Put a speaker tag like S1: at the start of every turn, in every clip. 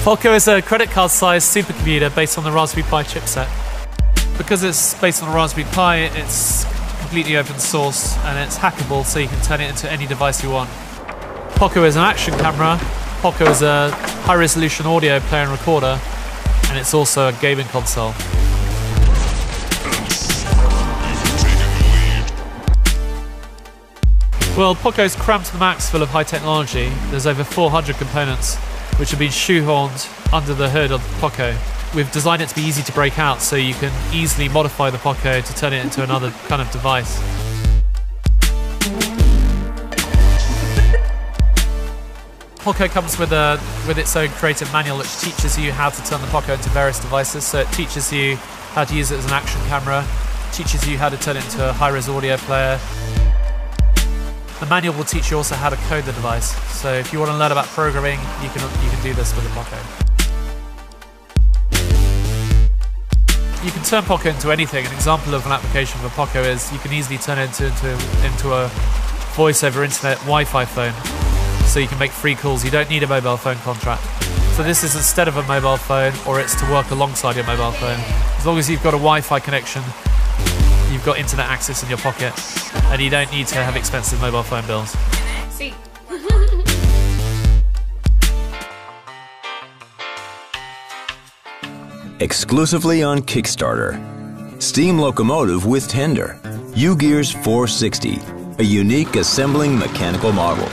S1: Poco is a credit card-sized supercomputer based on the Raspberry Pi chipset. Because it's based on a Raspberry Pi, it's completely open source and it's hackable, so you can turn it into any device you want. Poco is an action camera, Poco is a high-resolution audio player and recorder, and it's also a gaming console. Well, Poco's crammed to the max full of high technology. There's over 400 components which have been shoehorned under the hood of Poco. We've designed it to be easy to break out, so you can easily modify the Poco to turn it into another kind of device. Poco comes with its own creative manual which teaches you how to turn the Poco into various devices. So it teaches you how to use it as an action camera, teaches you how to turn it into a high-res audio player. The manual will teach you also how to code the device. So if you want to learn about programming, you can do this with the Poco. You can turn Poco into anything. An example of an application of a Poco is you can easily turn it into a voice over internet Wi-Fi phone. So you can make free calls. You don't need a mobile phone contract. So this is instead of a mobile phone, or it's to work alongside your mobile phone. As long as you've got a Wi-Fi connection, you've got internet access in your pocket, and you don't need to have expensive mobile phone bills.
S2: See.
S3: Exclusively on Kickstarter, steam locomotive with tender, U-Gears 460, a unique assembling mechanical model.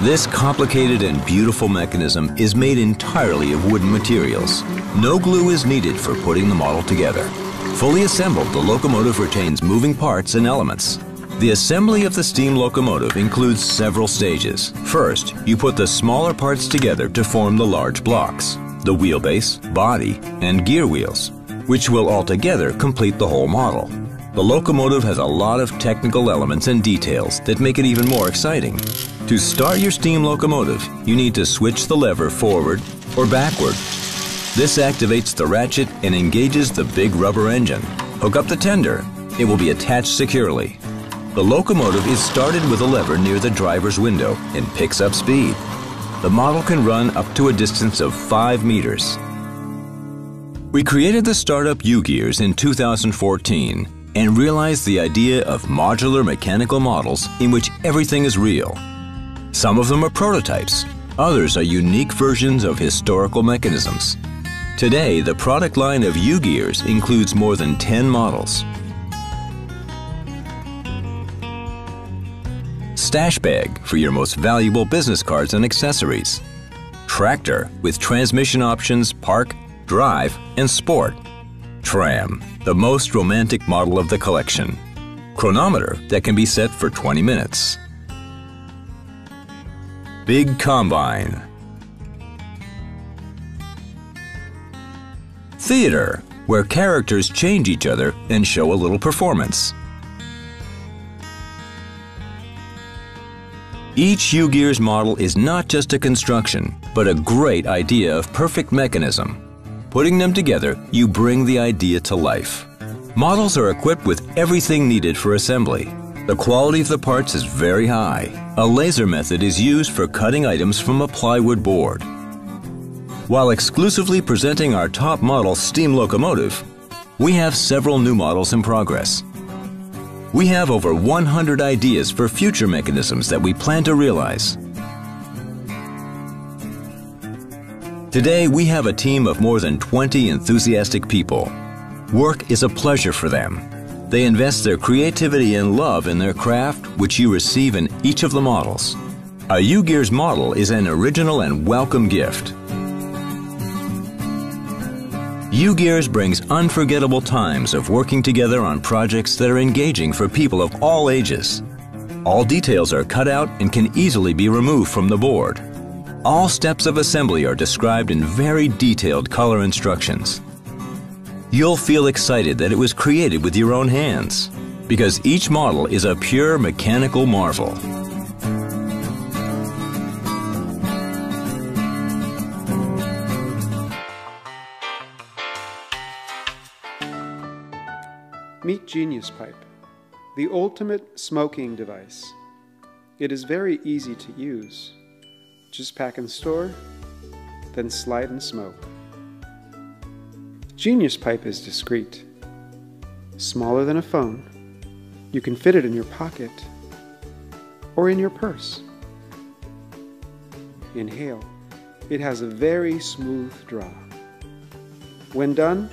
S3: This complicated and beautiful mechanism is made entirely of wooden materials. No glue is needed for putting the model together. Fully assembled, the locomotive retains moving parts and elements. The assembly of the steam locomotive includes several stages. First, you put the smaller parts together to form the large blocks, the wheelbase, body, and gear wheels, which will altogether complete the whole model. The locomotive has a lot of technical elements and details that make it even more exciting. To start your steam locomotive, you need to switch the lever forward or backward. This activates the ratchet and engages the big rubber engine. Hook up the tender. It will be attached securely. The locomotive is started with a lever near the driver's window and picks up speed. The model can run up to a distance of 5 meters. We created the startup U-Gears in 2014 and realized the idea of modular mechanical models in which everything is real. Some of them are prototypes, others are unique versions of historical mechanisms. Today, the product line of U-Gears includes more than 10 models. Stash bag for your most valuable business cards and accessories. Tractor with transmission options Park, Drive, and Sport. Tram, the most romantic model of the collection. Chronometer that can be set for 20 minutes. Big Combine. Theater, where characters change each other and show a little performance. Each U-Gears model is not just a construction, but a great idea of perfect mechanism. Putting them together, you bring the idea to life. Models are equipped with everything needed for assembly. The quality of the parts is very high. A laser method is used for cutting items from a plywood board. While exclusively presenting our top model steam locomotive, we have several new models in progress. We have over 100 ideas for future mechanisms that we plan to realize. Today, we have a team of more than 20 enthusiastic people. Work is a pleasure for them. They invest their creativity and love in their craft, which you receive in each of the models. A U-Gears model is an original and welcome gift. U-Gears brings unforgettable times of working together on projects that are engaging for people of all ages. All details are cut out and can easily be removed from the board. All steps of assembly are described in very detailed color instructions. You'll feel excited that it was created with your own hands, because each model is a pure mechanical marvel.
S4: Meet Genius Pipe, the ultimate smoking device. It is very easy to use. Just pack and store, than slide and smoke. Genius Pipe is discreet. Smaller than a phone, you can fit it in your pocket or in your purse. Inhale. It has a very smooth draw. When done,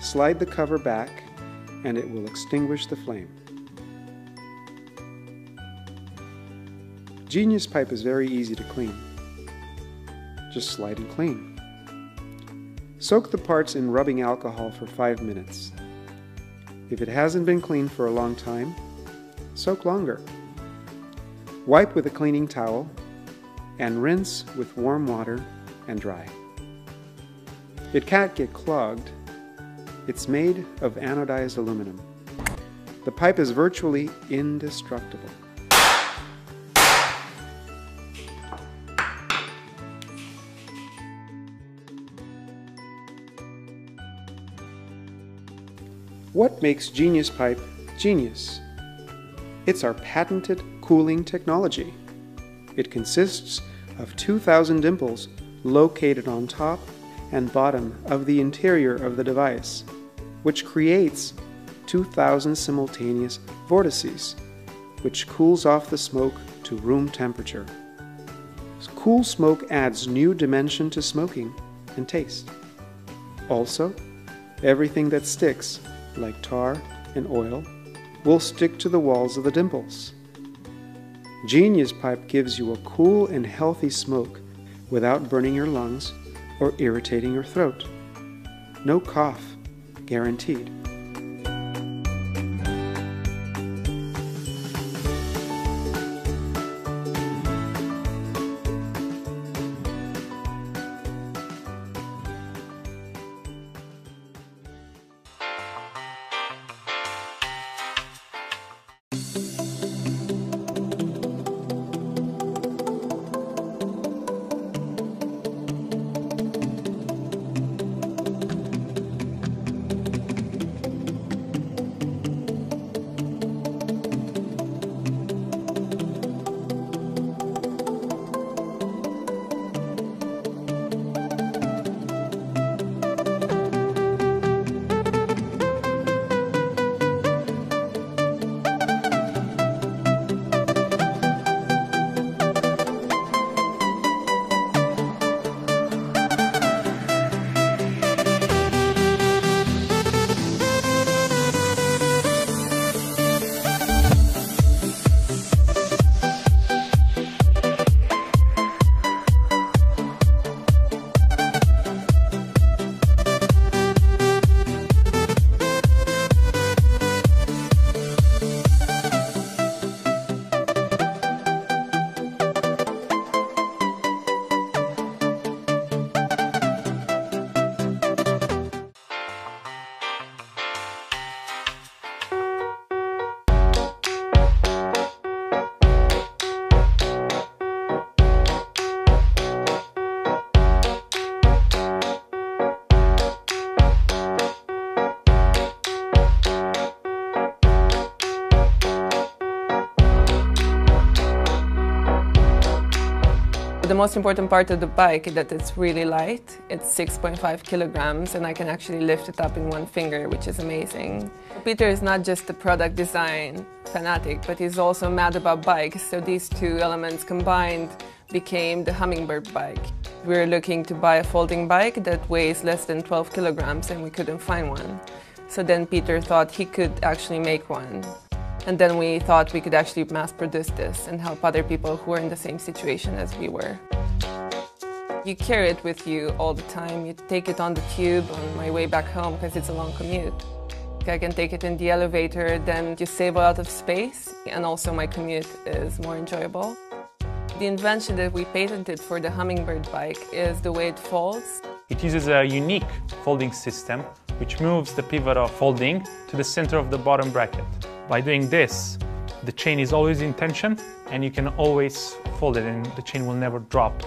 S4: slide the cover back and it will extinguish the flame. Genius Pipe is very easy to clean. Just slide and clean. Soak the parts in rubbing alcohol for 5 minutes. If it hasn't been cleaned for a long time, soak longer. Wipe with a cleaning towel and rinse with warm water and dry. It can't get clogged. It's made of anodized aluminum. The pipe is virtually indestructible. What makes Genius Pipe genius? It's our patented cooling technology. It consists of 2,000 dimples located on top and bottom of the interior of the device, which creates 2,000 simultaneous vortices, which cools off the smoke to room temperature. Cool smoke adds new dimension to smoking and taste. Also, everything that sticks, like tar and oil, will stick to the walls of the dimples. Genius Pipe gives you a cool and healthy smoke without burning your lungs or irritating your throat. No cough, guaranteed.
S2: The most important part of the bike is that it's really light. It's 6.5 kilograms and I can actually lift it up in one finger, which is amazing. Peter is not just a product design fanatic, but he's also mad about bikes. So these two elements combined became the Hummingbird bike. We were looking to buy a folding bike that weighs less than 12 kilograms and we couldn't find one. So then Peter thought he could actually make one. And then we thought we could actually mass produce this and help other people who are in the same situation as we were. You carry it with you all the time. You take it on the tube on my way back home because it's a long commute. I can take it in the elevator, then you save a lot of space, and also my commute is more enjoyable. The invention that we patented for the Hummingbird bike is the way it folds.
S5: It uses a unique folding system which moves the pivot of folding to the center of the bottom bracket. By doing this, the chain is always in tension and you can always fold it and the chain will never drop.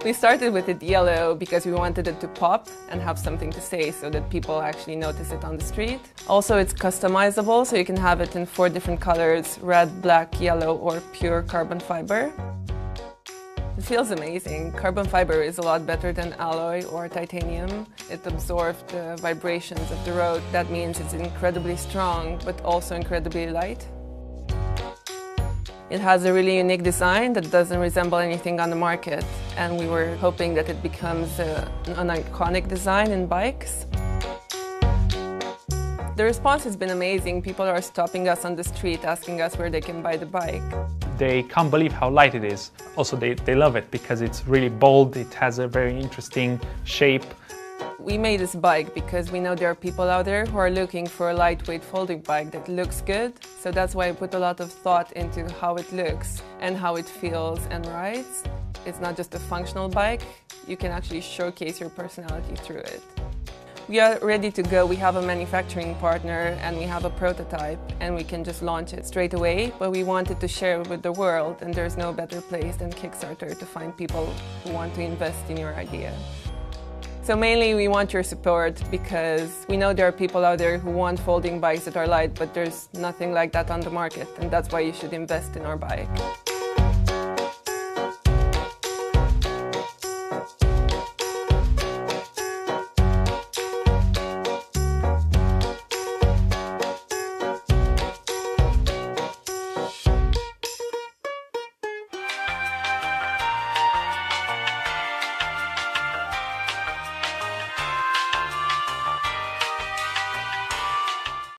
S2: We started with it yellow because we wanted it to pop and have something to say so that people actually notice it on the street. Also, it's customizable, so you can have it in 4 different colors: red, black, yellow, or pure carbon fiber. It feels amazing. Carbon fiber is a lot better than alloy or titanium. It absorbs the vibrations of the road. That means it's incredibly strong, but also incredibly light. It has a really unique design that doesn't resemble anything on the market, and we were hoping that it becomes an iconic design in bikes. The response has been amazing. People are stopping us on the street, asking us where they can buy the bike.
S5: They can't believe how light it is. Also, they love it because it's really bold, it has a very interesting shape.
S2: We made this bike because we know there are people out there who are looking for a lightweight folding bike that looks good. So that's why I put a lot of thought into how it looks and how it feels and rides. It's not just a functional bike, you can actually showcase your personality through it. We are ready to go. We have a manufacturing partner and we have a prototype and we can just launch it straight away, but we wanted to share it with the world, and there's no better place than Kickstarter to find people who want to invest in your idea. So mainly we want your support because we know there are people out there who want folding bikes that are light, but there's nothing like that on the market, and that's why you should invest in our bike.